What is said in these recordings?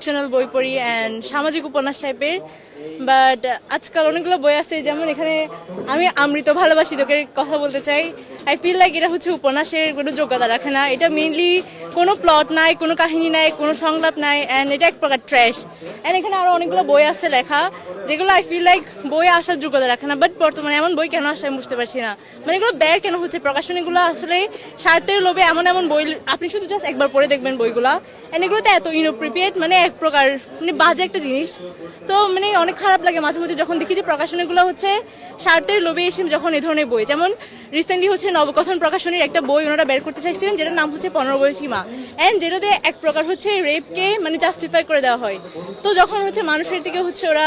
Fictional বই পড়ি and সামাজিক উপন্যাস টাইপের। বাট আজকাল অনেকগুলো বই আছে, যেমন এখানে আমি অমৃত ভালোবাসি তোকে কথা বলতে চাই। আই ফিল লাইক এটা হচ্ছে উপন্যাসের কোনো যোগ্যতা রাখে না। এটা মেইনলি কোনো প্লট নাই, কোনো কাহিনী নাই, কোনো সংলাপ নাই, অ্যান্ড এটা এক প্রকার ট্র্যাশ। অ্যান্ড এখানে আরও অনেকগুলো বই আছে লেখা, যেগুলো আই ফিল লাইক বই আসার যোগ্যতা রাখে না। বাট বর্তমানে এমন বই কেন আসে আমি বুঝতে পারছি না, মানে এগুলো ব্যয় কেন হচ্ছে। প্রকাশনীগুলো আসলে স্বার্থের লোভে এমন এমন বই, আপনি শুধু জাস্ট একবার পড়ে দেখবেন বইগুলা, অ্যান্ড এগুলোতে এত ইনঅ্যাপ্রোপ্রিয়েট, মানে এক প্রকার মানে বাজে একটা জিনিস। তো মানে অনেক খারাপ লাগে মাঝে মাঝে যখন দেখি যে প্রকাশনীগুলো হচ্ছে স্বার্থের লোভে এসে যখন এই ধরনের বই, যেমন রিসেন্টলি হচ্ছে নবকথন প্রকাশনীর একটা বই ওনারা বের করতে চাইছিলেন, যেটার নাম হচ্ছে 15 বয়সী মা, অ্যান্ড যেটাতে এক প্রকার হচ্ছে রেপকে মানে জাস্টিফাই করে দেওয়া হয়। তো যখন হচ্ছে মানুষের দিকে হচ্ছে ওরা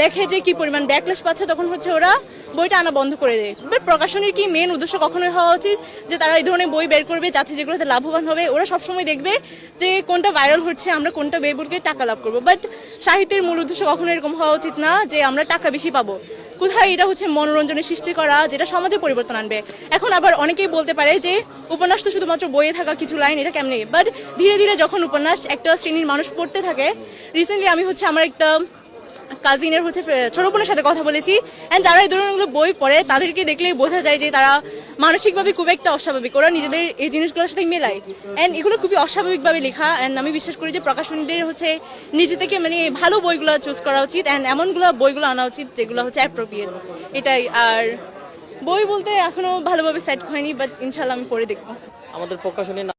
দেখে যে কি পরিমাণ ব্যাকলেশ পাচ্ছে, তখন হচ্ছে ওরা বইটা আনা বন্ধ করে দেয়। বাট প্রকাশনীর কি মেন উদ্দেশ্য কখনোই হওয়া উচিত যে তারা এই ধরনের বই বের করবে যাতে যেগুলোতে লাভবান হবে। ওরা সবসময় দেখবে যে কোনটা ভাইরাল হচ্ছে, আমরা কোনটা বই বলকে টাকা লাভ করবো। বাট সাহিত্যের মূল উদ্দেশ্য কখনো এরকম হওয়া উচিত না যে আমরা টাকা বেশি পাবো। কোথায় এটা হচ্ছে মনোরঞ্জনের সৃষ্টি করা, যেটা সমাজে পরিবর্তন আনবে। এখন আবার অনেকেই বলতে পারে যে উপন্যাস তো শুধুমাত্র বইয়ে থাকা কিছু লাইন, এটা কেমনে। বাট ধীরে ধীরে যখন উপন্যাস একটা শ্রেণীর মানুষ পড়তে থাকে, রিসেন্টলি আমি হচ্ছে আমার একটা কাজিনের হচ্ছে ছোট বোনের সাথে কথা বলেছি, অ্যান্ড যারা এই ধরনের বই পড়ে তাদেরকে দেখলেই বোঝা যায় যে তারা মানসিকভাবে খুব একটা অস্বাভাবিক, ওরা নিজেদের এই জিনিসগুলোর সাথে মেলায়, অ্যান্ড এগুলো খুবই অস্বাভাবিকভাবে লেখা। অ্যান্ড আমি বিশ্বাস করি যে প্রকাশনীদের হচ্ছে নিজে থেকে মানে ভালো বইগুলো চুজ করা উচিত, অ্যান্ড এমনগুলো বইগুলো আনা উচিত যেগুলো হচ্ছে অ্যাপ্রোপ্রিয়েট, এটাই। আর বই বলতে এখনো ভালোভাবে সেট হয়নি, বাট ইনশাল্লাহ আমি পড়ে দেখবো। আমাদের প্রকাশনী